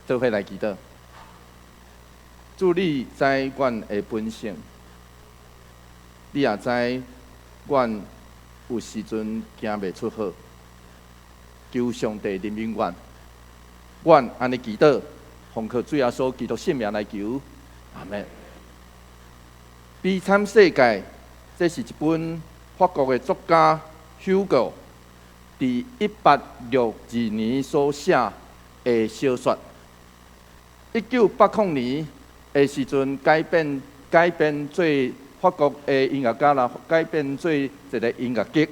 做伙来祈祷。主你知阮的本性，你也知阮有时阵行袂出好，求上帝怜悯阮。阮安尼祈祷，奉靠主耶稣基督圣名来求，阿门。悲惨世界，这是一本法国的作家 Hugo 伫1862年所写的小说。1980年的时阵改编做法国的音乐家啦，改编做一个音乐剧。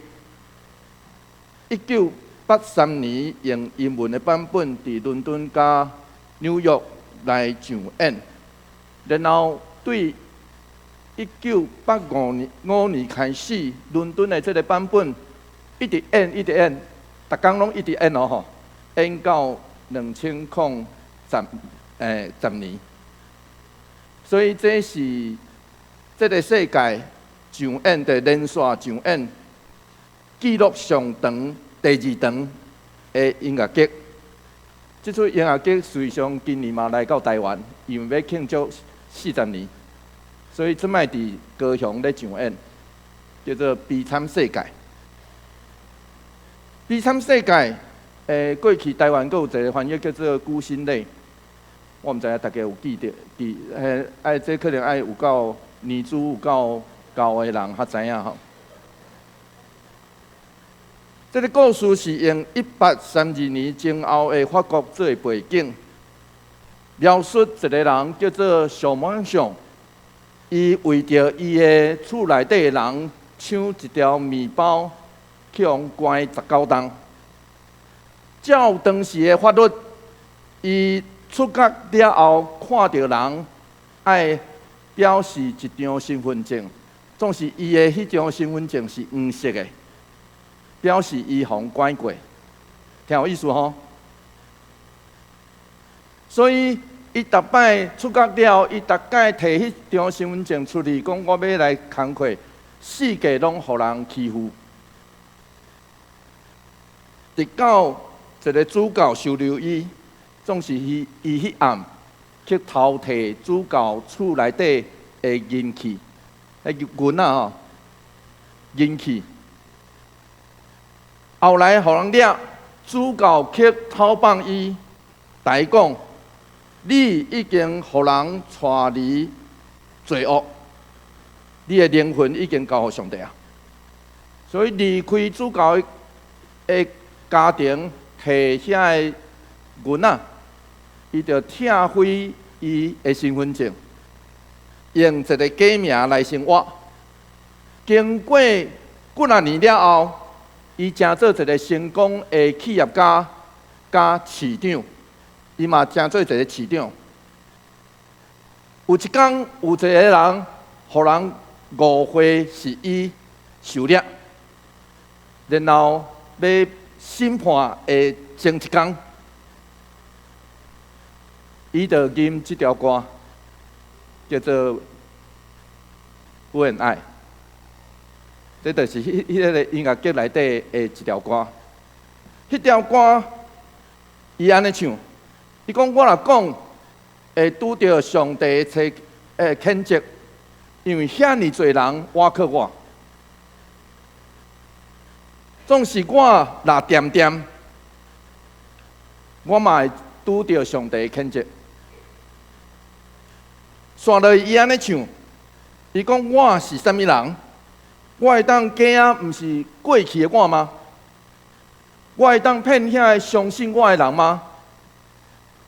1983年用英文的版本伫伦敦加纽约来上演，然后对1985年开始，伦敦的这个版本一直演，逐工拢一直演哦吼，演到2010年。所以这是这个世界上演的连续上演记录上长、第2长的音乐剧。这出音乐剧实际上今年嘛来到台湾，因为要庆祝40年，所以即摆伫高雄咧上演，叫做《悲惨世界》。悲惨世界，过去台湾阁有一个翻译叫做《孤星泪》。我毋知影大家有记得，这可能爱有够年资有够高的人较知影吼。这个故事是用1832年前后的法国作为背景，描述一个人叫做小梦想，伊为着伊的厝内底的人抢一条面包，去互关19冬。照当时的法律，伊出国了后，看到人爱表示一张身份证，总是伊的迄张身份证是黄色的，表示伊互关过，听有意思吼？所以伊逐摆出国了，伊逐摆摕迄张身份证出去，讲我要来工课，世界拢互人欺负。直到一个主教收留伊。总是伊迄暗去偷摕主教厝内底的银器，银啊吼，银器。后来互人掠，主教去讨放伊，大讲：你已经互人带离罪恶，你的灵魂已经交互上帝啊！所以离开主教的家庭，摕遐个银啊。伊就拆毁伊的身份证，用一个假名来生活。经过几啊年了后，伊成做一个成功的企业家加市长。伊嘛成做一个市长。有一天，有一个人，互人误会是伊受掠，然后要审判的前一天。伊就吟这条歌，叫做《不愿爱》，这就是迄个音乐剧内底的一条歌。迄条歌，伊安尼唱，伊讲我若讲，会拄着上帝谴责，因为遐尼侪人挖靠我，总是我若掂掂，我嘛会拄着上帝谴责。刷落伊安尼唱，伊讲我是啥物人？我会当假啊？毋是过去的我吗？我会当骗遐个相信我的人吗？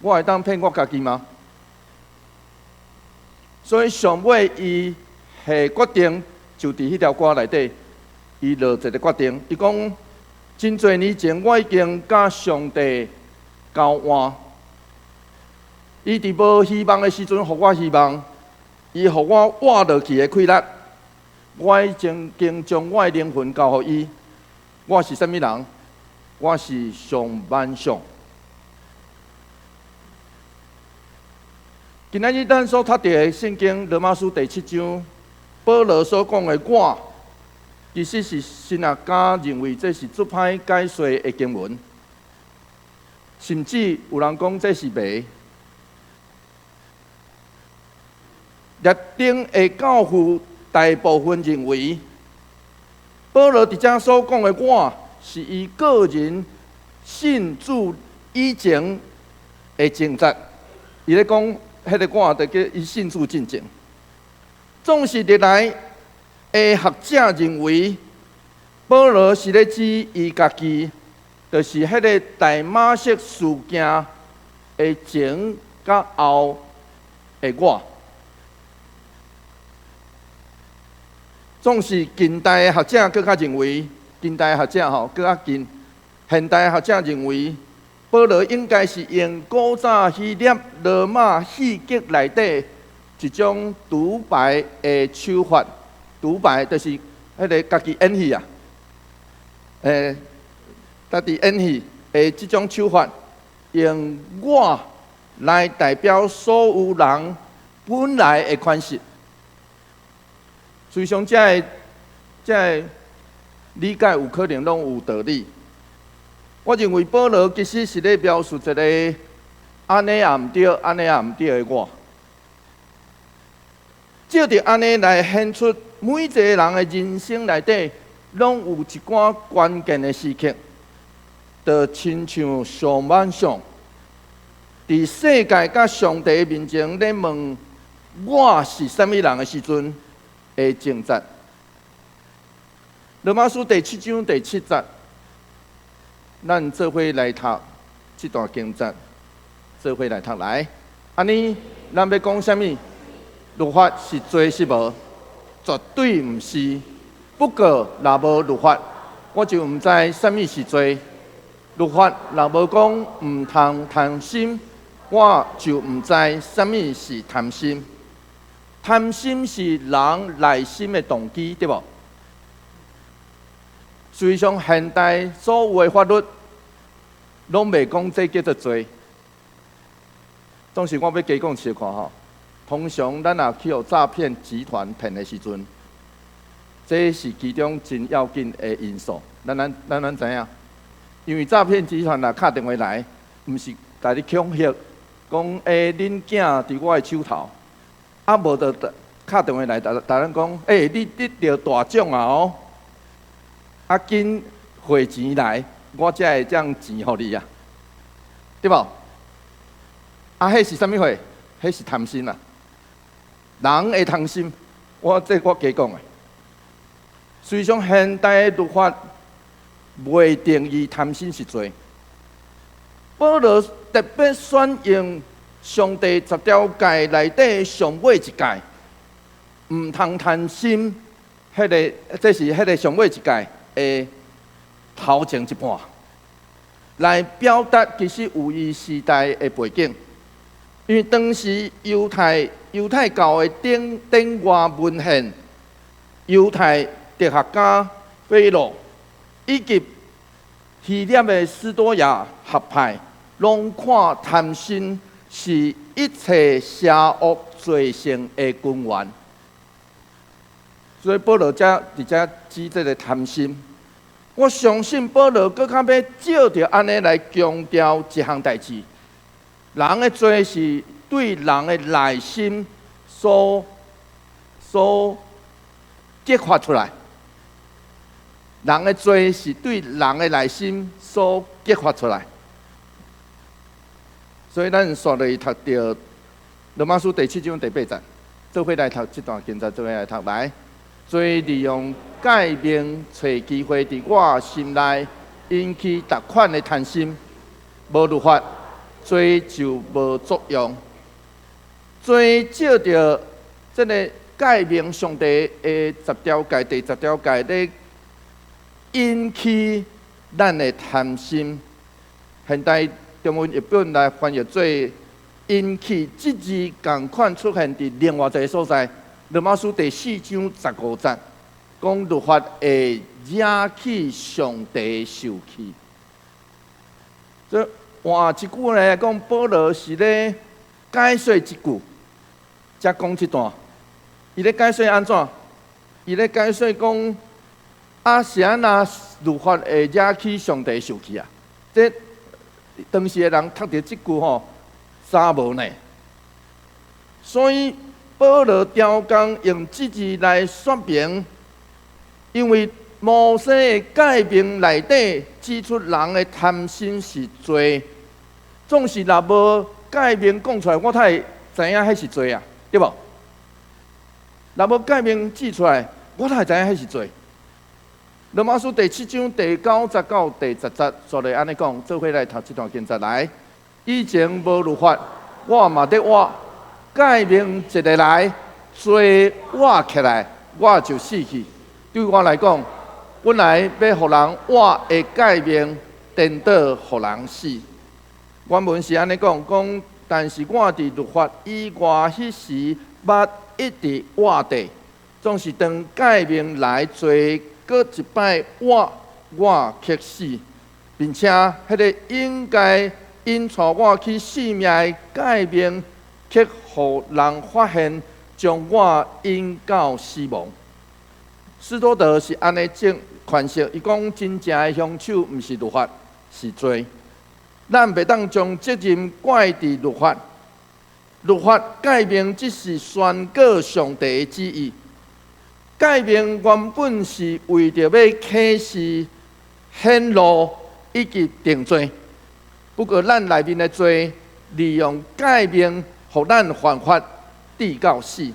我会当骗我家己吗？所以上尾伊下决定，就伫迄条歌内底，伊落一个决定。伊讲，真侪年前我已经甲上帝交换。伊伫无希望的时阵，互我希望；伊互我活落去的气力。我已经将我的灵魂交互伊。我是啥物人？我是上万上。今仔日咱所读的圣经罗马书第7章，保罗所讲的我，其实是神学家认为这是最歹解说的经文。甚至有人讲这是迷，列顶的教父大部分认为，保罗伫遮所讲的我，是伊个人信主以前的前节。伊咧讲，迄个我，就叫伊信主进前。总是历来的学者认为，保罗是咧指伊家己，就是迄个大马色事件的前甲后的我。总是近代的学者更较认为，近代的学者更较近，现代的学者认为，保罗应该是用古早希腊罗马戏剧内底一种独白的手法，独白就是迄个家己演戏啊，家己演戏的这种手法，用我来代表所有人本来的款式。虽上这理解有可能拢有道理。我认为保罗其实是咧描述一个安尼也毋对，安尼也毋对的我。照着安尼来显出每一个人的人生内底，拢有一寡关键的时刻，就亲像上晚上，伫世界甲上帝面前咧问我是啥物人的时阵。的前节，罗马书第7章第7节，咱做伙来读这段经节，做伙来读来。安尼，咱要讲啥物？律法是罪是无？绝对毋是。不过，若无律法，我就毋知啥物是罪。律法若无讲毋通贪心，我就毋知啥物是贪心。贪心是人内心的动机，对无？虽上现代所有的法律，拢袂讲这叫做罪。当时我要加讲一看吼，通常咱若去互诈骗集团骗的时阵，这是其中真要紧的因素。咱知影，因为诈骗集团若敲电话来，毋是甲你恐吓，讲恁囝伫我的手头。啊，无就敲电话来，逐人讲，你着大奖啊哦！啊，紧汇钱来，我才会将钱互你啊，对无？啊，迄是啥物货？迄是贪心啊！人会贪心，我加讲诶。虽上现代律法未定义贪心是罪，保罗特别选用。上帝10条诫内底上尾一诫，毋通贪心，这是迄个上尾一诫的头前一半，来表达其实有伊时代的背景。因为当时犹太教的典外文献，犹太哲学家菲罗以及希腊的斯多亚学派，拢看贪心。是一切邪恶罪性的根源，所以保罗伫遮指这个贪心。我相信保罗搁较要照着安尼来强调一项代志：人的罪是对人的内心所激发出来，人的罪是对人的内心所激发出来。所以，咱刷来读到罗马书第7章第8节，做伙来读这段经节，做伙来读来。罪利用改变找机会伫我心内引起逐款的贪心，无律法，罪就无作用。罪照着这个改变上帝的10条诫，第10条诫咧引起咱的贪心。现代中文译本来翻译做引起这字同款出现伫另外一个所在，罗马书第4章15节，讲律法会惹起上帝受气。这换一句来讲，保罗是咧解说一句，才讲这段。伊咧解说安怎？伊咧解说讲啊，是安那律法会惹起上帝受气啊？这当时的人读到这句吼，啥无呢？所以保罗雕工用这字来说明，因为摩西的诫命内底指出人的贪心是罪，总是若无诫命讲出来，我才会知影迄是罪啊，对无？若无诫命指出来，我才会知影迄是罪。罗马书第7章第9节到第10节，所来安尼讲，做伙来读这段经节来。以前无律法，我嘛得活，诫命一个来，罪活起来，我就死去。对我来讲，本来要互人活的诫命，颠倒互人死。原文是安尼讲，但是我伫律法以外迄时，捌一直活地，总是当诫命来做。搁一摆我却死，并且迄个应该引带我去死命的诫命，却互人发现，将我引到死亡。斯多德是安尼证诠释，伊讲真正的凶手毋是律法，是罪。咱袂当将责任怪伫律法，律法诫命只是宣告上帝的旨意。诫命原本是为着要启示、显露以及定罪，不过咱内面的罪，利用诫命，互咱犯法，直到死。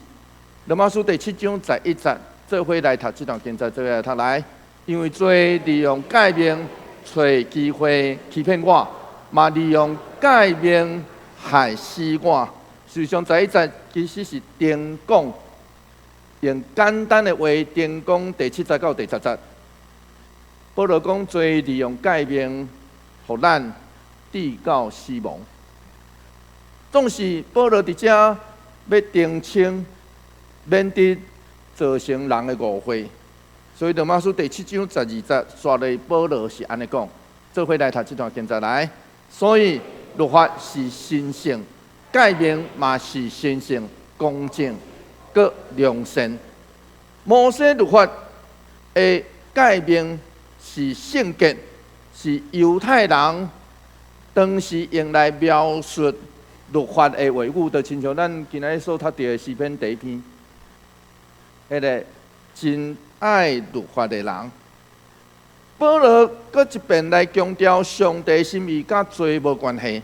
罗马书第7章11节，做伙来读这段经节，做伙来读来。因为罪利用诫命，找机会欺骗我，嘛利用诫命害死我。实际上11节其实是定讲。用简单的话，定讲第7节到第10节。保罗讲罪利用诫命，互咱直到死亡。总是保罗伫遮要澄清，免得造成人的误会。所以罗马书第7章12节，刷来保罗是安尼讲。做伙来读这段经节来。所以律法是神圣，诫命嘛是神圣、公正。个良善，摩西律法的诫命是圣洁，是犹太人当时用来描述律法的话语，就亲像咱今仔所读到的诗篇第1篇，迄个真爱律法的人。保罗搁一遍来强调上帝心意甲罪无关系。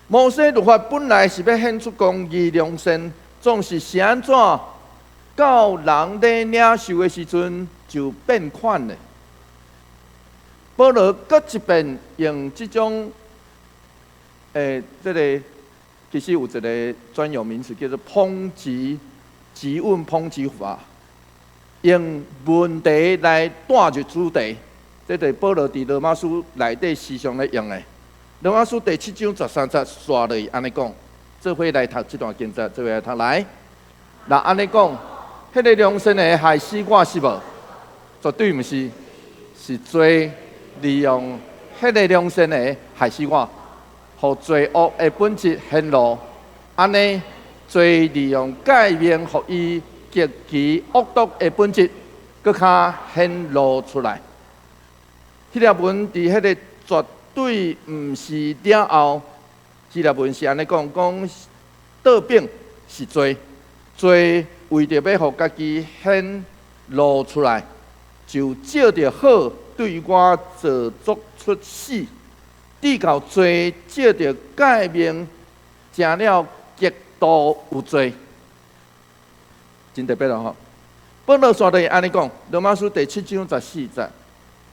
摩西律法本来是要显出公义良善。总是安怎到人咧领受的时阵就变款了。保罗搁一遍用这种这个其实有一个专有名词叫做抨击、质问抨击法，用问题来带入主题。这是保罗伫罗马书内底时常咧用的。罗马书第7章13节刷落安尼讲。做伙来读这段经节，做伙来读来。那安尼讲，迄个良善的害死我是无？绝对毋是，是罪利用迄个良善的害死我，互罪恶的本质显露。安尼，罪利用诫命，互伊极其恶毒的本质，搁较显露出来。迄条文伫迄个绝对毋是了后。希腊文是安尼讲，倒饼是罪，罪为着要互家己显露出来，就照着好对我做作出死，直到罪照着诫命，成了极度有罪，真特别咯吼。保罗说的安尼讲，罗马书第7章14节，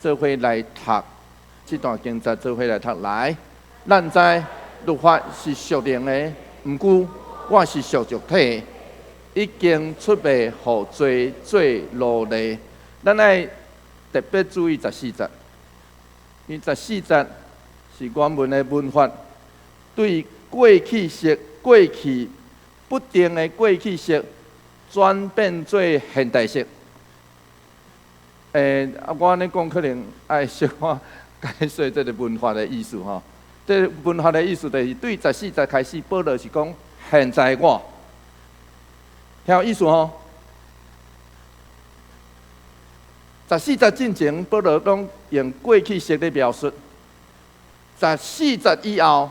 做伙来读这段经节，做伙来读来，咱知。律法是属灵的，毋过我是属肉体，已经出卖互罪做奴隶。咱爱特别注意14节，因为14节是原文的文法，对过去式、过去不定的过去式转变做现代式。我安尼讲可能爱小可解释这个文法的意思吼。这文化的意思就是对14节开始，保罗是讲现在我，听有意思吼。14节进前，保罗拢用过去式来描述；14节以后，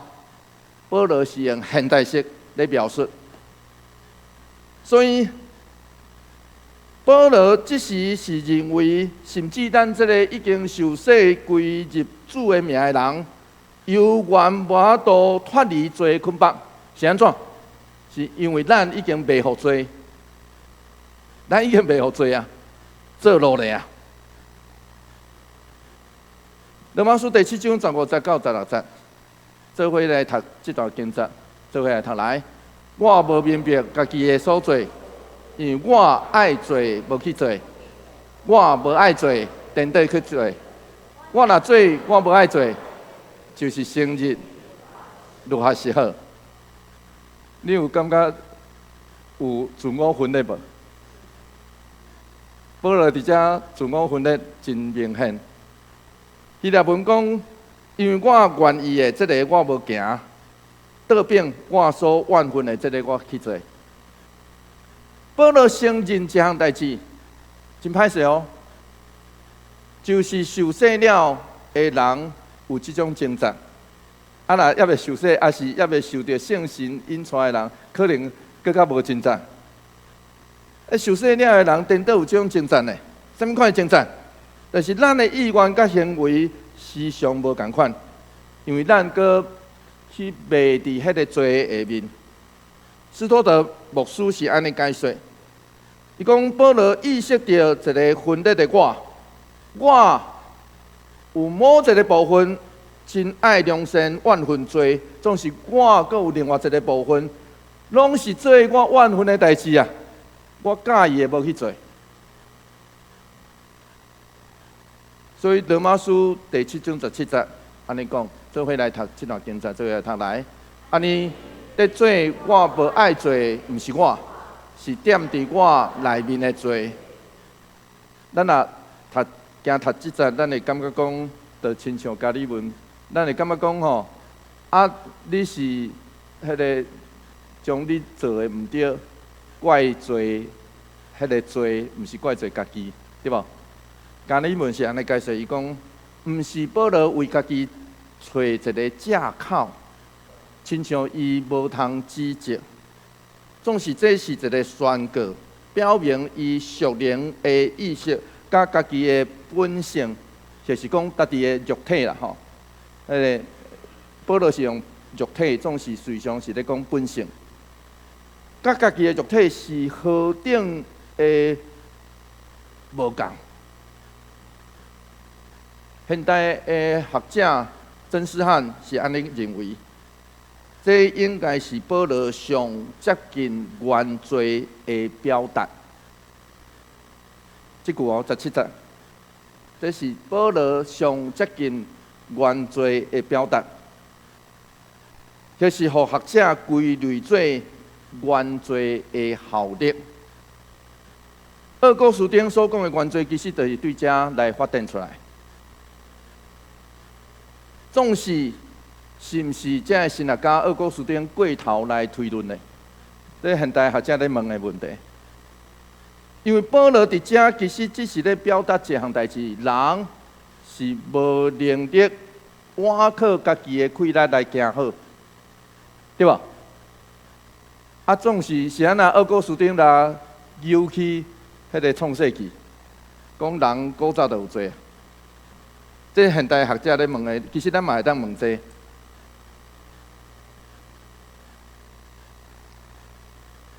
保罗是用现代式来描述。所以保罗即时是认为，甚至咱这个已经受洗归入主的名的人，犹原无法度脱离罪捆绑，是安怎？是因为咱已经未服罪，咱已经未服罪啊，做落嚟啊。罗马书第7章15节到16节，做伙来读这段经节，做伙来读来。我无明白家己的所做。因为我爱做，无去做；我无爱做，颠倒去做。我若做，我无爱做，就是成日如何是好？你有感觉有自我分裂无？保罗伫遮自我分裂真明显。希腊文讲，因为我愿意的，这个我无行；倒变我所愿分的，这个我去做。保罗承认这项代志，真歹势哦。就是受洗了的人有这种挣扎，啊若还未受洗，还是还未受到圣神引出的人，可能更较无挣扎。受洗了的人，颠倒有这种挣扎呢？什么款的挣扎？就是咱的意愿甲行为时常无共款，因为咱搁去昧伫迄个罪下面。斯托德牧师是安尼解说。伊讲保罗意识到一个分裂的我有某一个部分真爱良善，怨恨罪，总是我阁有另外一个部分，拢是做我怨恨的代志啊！我介意的无去做。所以罗马书第7章17节安尼讲，做伙来读这段经节，做伙来读来。安尼在做我无爱做，毋是我。是踮伫我内面的罪，咱若行读即节，咱会感觉讲，就亲像加利文，咱会感觉讲吼，你是迄个将你做的毋对，怪罪迄个罪，毋是怪罪家己，对无？加利文是安尼解释，伊讲，毋是保罗为家己找一个借口，亲像伊无通指责。总是这是一个宣告，表明伊属灵的意识甲家己的本性，就是讲家己的肉体啦吼。保罗是用肉体，总是随常是咧讲本性，甲家己的肉体是何等的无共。现代的学者曾思翰是安尼认为。这应该是保罗上接近原罪的表达。这句17节，这是保罗上接近原罪的表达，这是互学者归类做原罪的效力。二哥书顶所讲的原罪，其实就是对这来发展出来，总是。是毋是这神学家二哥书顶过头来推论的？这现代学者咧问的问题。因为保罗伫遮其实只是咧表达一项代志，人是无能力倚靠家己的气力来行好，对吧？总是安那二哥书顶来扭起迄个创世纪，讲人古早就有做。这现代学者咧问的，其实咱嘛会当问这。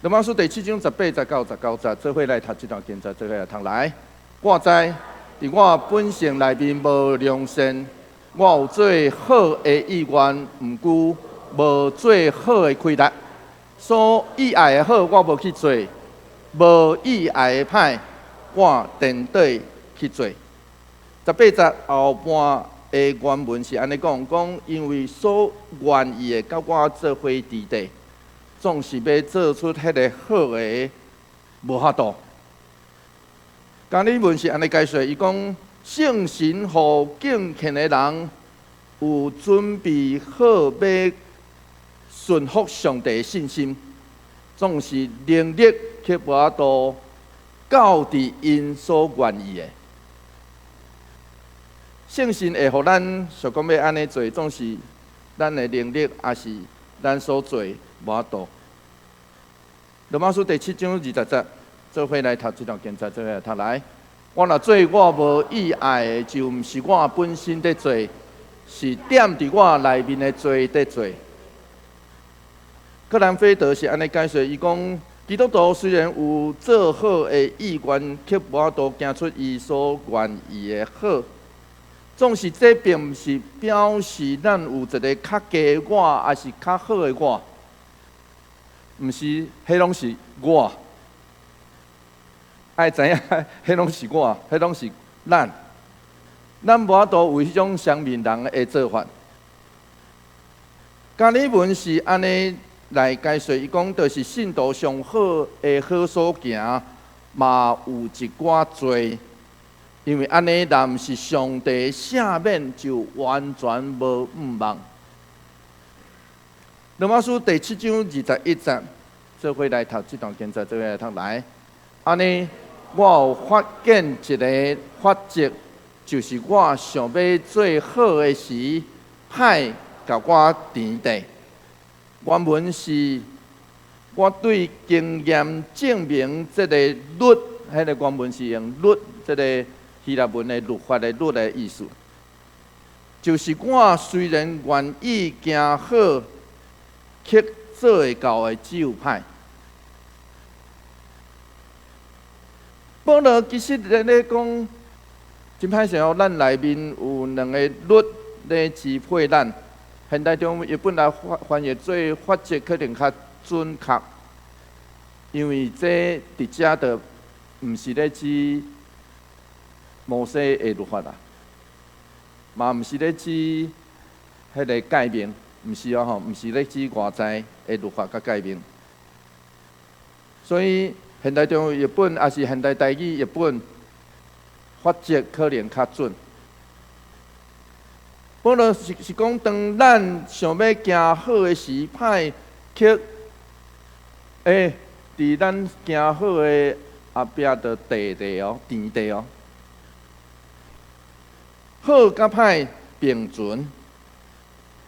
罗马书第7章18到19节，做伙来读这段经节，做伙来读来。我知，伫我本性内面无良善，我有做好的意愿，毋过无做好的气力。所意爱的好，我无去做；无意爱的歹，我颠倒去做。18节后半的原文是安尼讲，因为所愿意的，甲我做伙伫地。总是要做出迄个好的，无法度。加利文是安尼解说，伊讲圣神互敬虔的人有准备好要顺服上帝的信心，总是能力却无法度到伫因所愿意的。圣神会互咱想讲要安尼做，总是咱的能力也是咱所做无法度。罗马书第7章20节，做伙来读这段经节，做伙来读来。我若做我无意爱的，就毋是我本身在做，是点伫我内面的罪在做。格兰菲德是安尼解说，伊讲基督徒虽然有做好的意愿，却无法度行出伊所愿意的好。总是这并毋是表示咱有一个较低的我，还是较好的我。毋是，迄拢是我。爱知影，迄拢是我，迄拢是咱。咱无法度为迄种双面人的做法。加尔文是安尼来解说，伊讲就是信徒上好的好所行，嘛有一寡罪，因为安尼若毋是上帝赦免，就完全无毋望。罗马书第7章21节，做伙来读这段经节，做伙来读来。安尼，我有发现一个法则，就是我想要做好的时，歹甲我填地。原文是，我对经验证明这个律，迄个原文是用律，这个希腊文的律法的律的意思，就是我虽然愿意行好，却做会到的只有歹。保罗其实咧讲，真歹势哦，咱内面有两个律咧支配咱。现代中日本来翻译做法则，可能较准确，因为这伫遮的毋是咧指摩西的律法啦，嘛毋是咧指迄个诫命，毋是哦吼，毋是咧指外在的律法甲诫命。所以现代中日本也是现代台语日本法则可能较准。保罗是讲，当咱想要行好的时，歹却伫咱行好的后壁的地哦，田地哦，好甲歹并存。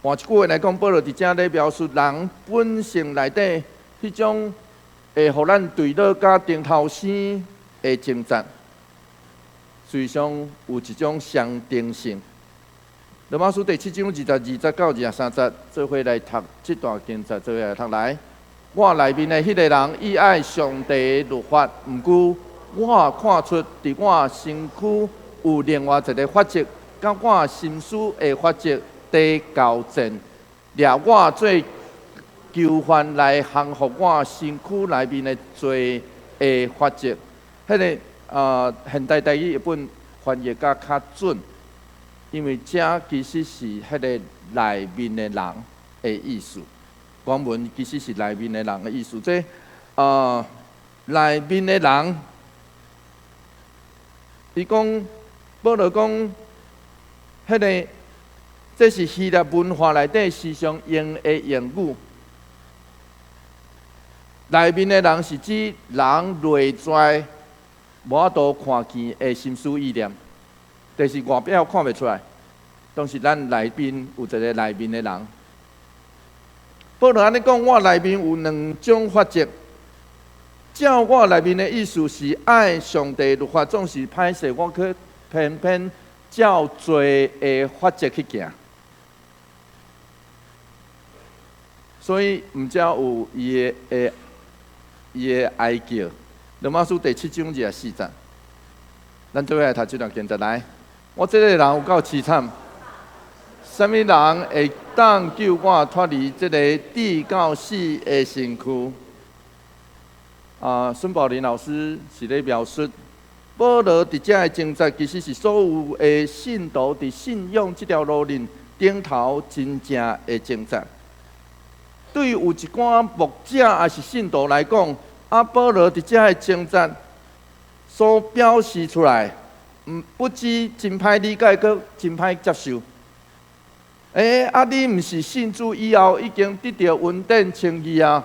换一句话来讲，保罗伫遮咧描述人本性内底迄种会互咱对落甲顶头生的挣扎，实际上有一种相定性。罗马书第7章22节到23节，做伙来读这段经节，做伙来读来。我内面的迄个人，伊爱上帝律法，毋过我看出伫我身躯有另外一个法则，甲我心思的法则在交战，掠我做囚犯来降服我身躯内面的罪的法则。迄个现代台语日本翻译甲较准。因为这其实是迄个内面的人的意思，原文其实是内面的人的意思。这内面的人，伊讲保罗讲，迄个这是希腊文化内底时常用的用语。内面的人是指人内在无法度看见的心思意念。但是外表看袂出来，都是咱内面有一个内面的人。保罗安尼讲，我内面有两种法则。照我内面的意思是爱上帝律法，总是歹势，我去偏偏照罪的法则去行。所以毋只有伊的哀叫。罗马书第7章24节，咱做伙来读这段经节来。我这个人有够凄惨，什么人会当救我脱离这个地到死的身躯？孙宝林老师是咧描述，保罗伫遮的经节，其实是所有的信徒伫信仰这条路顶顶头真正的经节。对于有一寡牧者还是信徒来讲，保罗伫遮的经节所表示出来。不止真歹理解，阁真歹接受。你毋是信主以后已经得到恩典称义啊？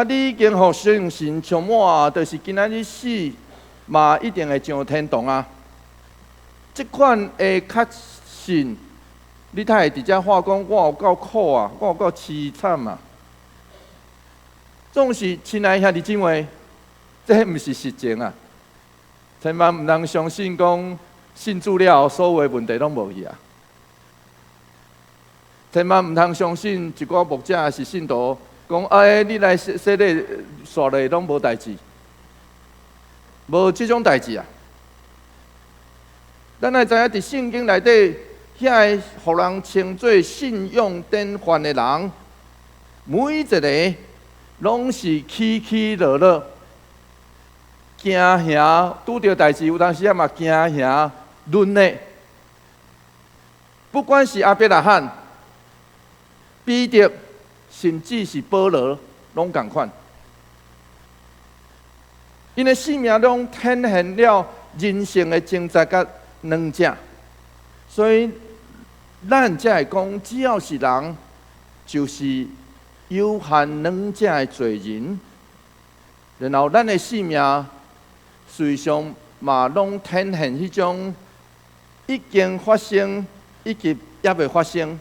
你已经互圣神充满啊，就是今仔日死嘛，一定会上天堂啊！这款的确信，你才会伫遮话讲，我有够苦啊，我有够凄惨啊！总是亲爱兄弟姊妹，这毋是实情啊！千万毋通相信讲信主了后，所有的问题拢无去啊！千万毋通相信一个牧者是信徒，讲你来说咧说咧拢无代志，无即种代志啊！咱来知影伫圣经内底，遐个互人称作信用典范的人，每一个拢是起起落落，惊吓拄着代志，有当时啊嘛惊吓沦落。不管是阿伯拉罕、彼得，甚至是保罗，拢共款。因的性命拢体现了人生的挣扎甲软弱，所以咱才会讲，只要是人，就是有限软弱的罪人。然后咱的性命，随上嘛拢体现迄种已经发生，以及也未发生。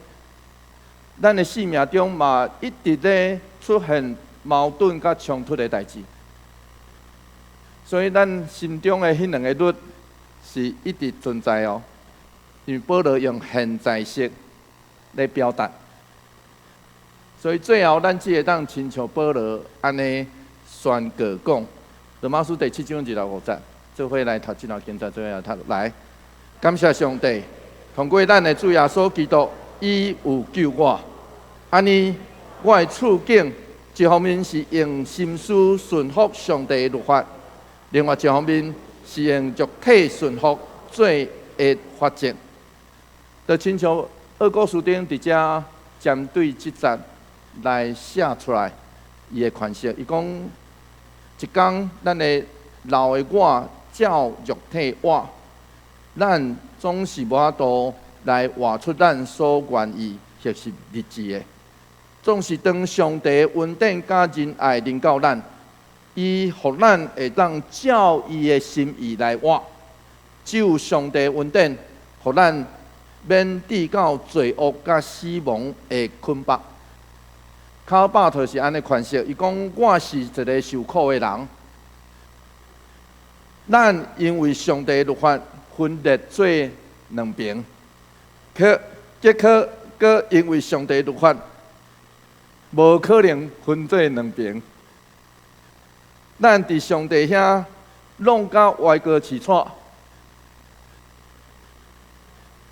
咱的生命中嘛，一直咧出现矛盾甲冲突的代志，所以咱心中的迄两个律是一直存在哦。因为保罗用现在式来表达，所以最后咱只会当亲像保罗安尼宣告讲。罗马书第7章1-5节，做伙来读这段经节，做伙来读来。感谢上帝，通过咱的主耶稣基督，伊有救我。安尼，我的处境一方面是用心思顺服上帝的律法，另外一方面是用肉体顺服罪的法则。就亲像二哥书顶伫遮针对这节来写出来伊的款式，伊讲一天咱的老的我照肉体活，咱总是无法度来活出咱所愿意学习日子的。总是当上帝恩典甲仁爱临到咱，伊互咱会当照伊的心意来活。只有上帝恩典，互咱免抵到罪恶甲死亡的捆绑。卡巴特是安尼诠释，伊讲我是一个受苦的人，咱因为上帝律法分裂做两边，结果搁因为上帝律法。无可能分做两边，咱伫上帝遐弄到歪歌起错，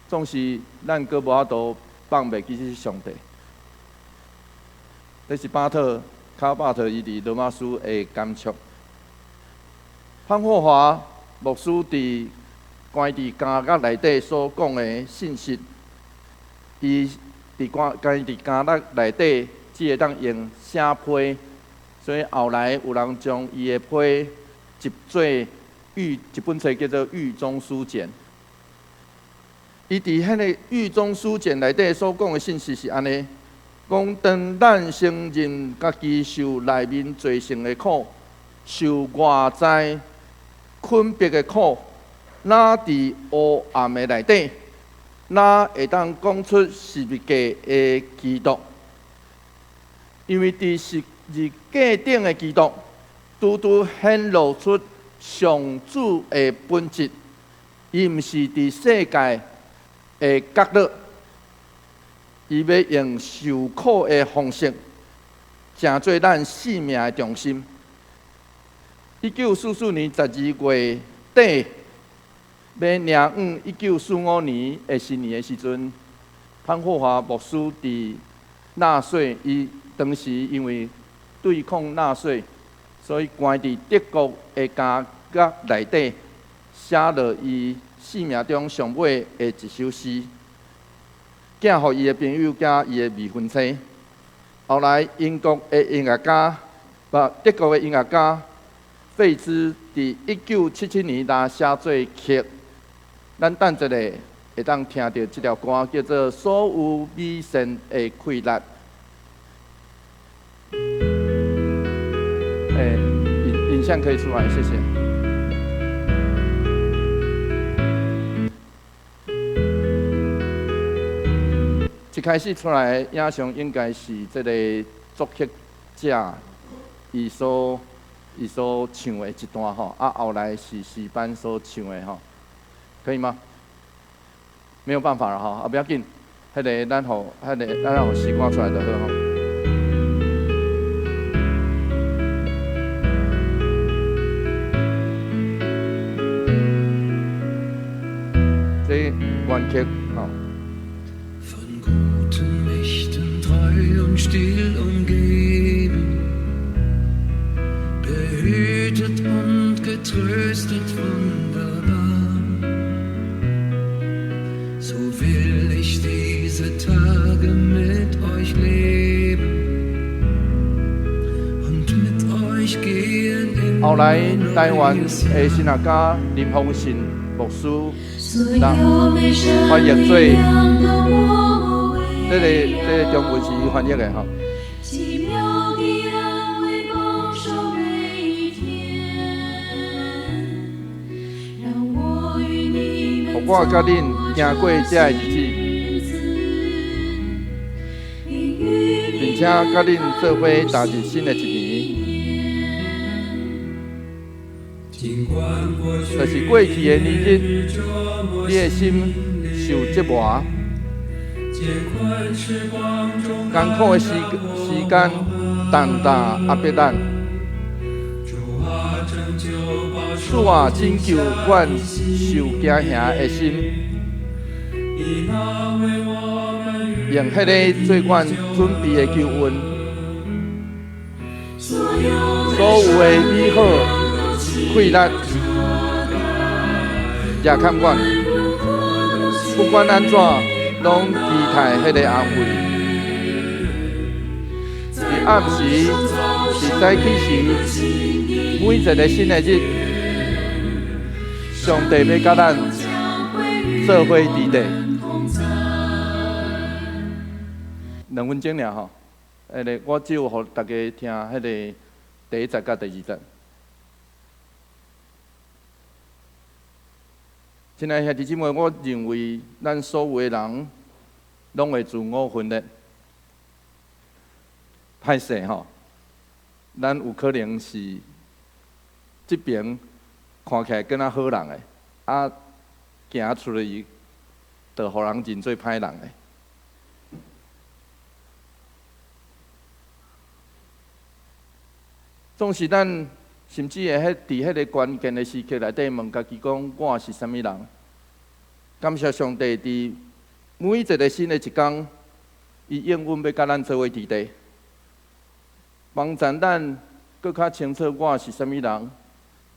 总是咱搁无法度放袂记上帝。这是卡巴特伊伫罗马书的感触。潘霍华牧师伫关伫家乐内底所讲的信息，伊伫关伫家乐内底。只会当用写批，所以后来有人将伊的批集做一本册叫做《狱中书简》。伊伫迄个《狱中书简》内底所讲的信息是安尼：讲当咱承认家己受内面罪性的苦，受外在困逼的苦，哪伫黑暗的内底，哪会当讲出是物价的基督？因为伫十字架顶的基督，拄拄显露出上主的本质，伊毋是伫世界的角落，伊要用受苦的方式，成做咱生命的重心。1944年12月底，要迎1945年的新年的时阵，潘霍华牧师伫纳粹伊。当时因为对抗纳粹，所以关伫德国的家乐内底，写落伊生命中上尾的一首诗，寄互伊的朋友甲伊的未婚妻。后来英国的音乐家，德国的音乐家费兹伫1977年来写做曲。咱等一下会当听到这条歌，叫做《所有美善的快乐》。影像可以出来，谢谢。一开始出来的影像应该是这个作曲者伊所唱的一段吼，后来是诗班所唱的吼，可以吗？没有办法了哈，不要紧，咱让时光出来就好吼。这原曲吼。Von guten Mächten treu und still umgeben, behütet und getröstet wunderbar. So will ich diese Tage mit euch leben und mit euch gehen in 后来台湾的神学家林凤信牧师，翻译做这个中文是伊翻译的吼。互我甲恁行过这个日子，并且甲恁做伙踏入新的一年。就是过去的年日，你的心受折磨，艰苦的时间，重担压迫咱。主啊，拯救阮受惊吓的心，用迄个做阮准备的救恩，所有的美好快乐也看阮，不管安怎，拢期待迄个安慰。伫暗时，伫早起时，每一个新的日。上帝要甲咱做伙伫地，2分钟尔吼。我只有互大家听迄个第1节甲第2节。亲爱兄弟姊妹，我认为咱所有的人拢会自我分裂，歹势吼。咱有可能是这边。看起来敢若好人诶，行出去，就互人认做歹人诶。总是咱甚至会伫迄个关键的时刻内底问家己讲：我是啥物人？感谢上帝伫每一个新的一天，伊永远要甲咱做伙伫地，帮助咱更较清楚我是啥物人。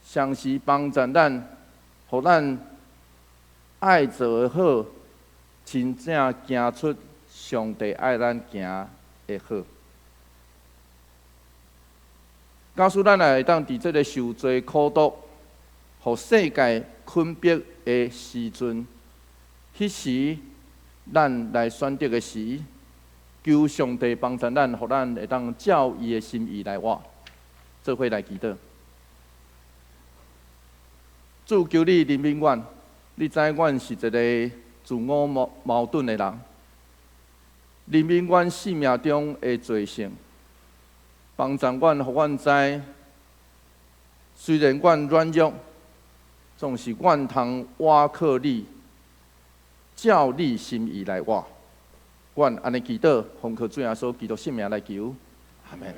常时帮助咱，互咱爱做好，真正行出上帝爱咱行的好。假使咱也会当伫这个受罪苦毒、互世界困逼的时阵，迄时咱来选择的时，求上帝帮助咱，互咱会当照伊的心意来活，做伙来祈祷。主求你怜悯阮，你知阮是一个自我矛盾的人，怜悯阮生命中的罪性，帮助阮，互阮知，虽然阮软弱，总是阮通倚靠你，照你心意来活。阮安尼祈祷，奉靠主耶稣基督圣名来求，阿门。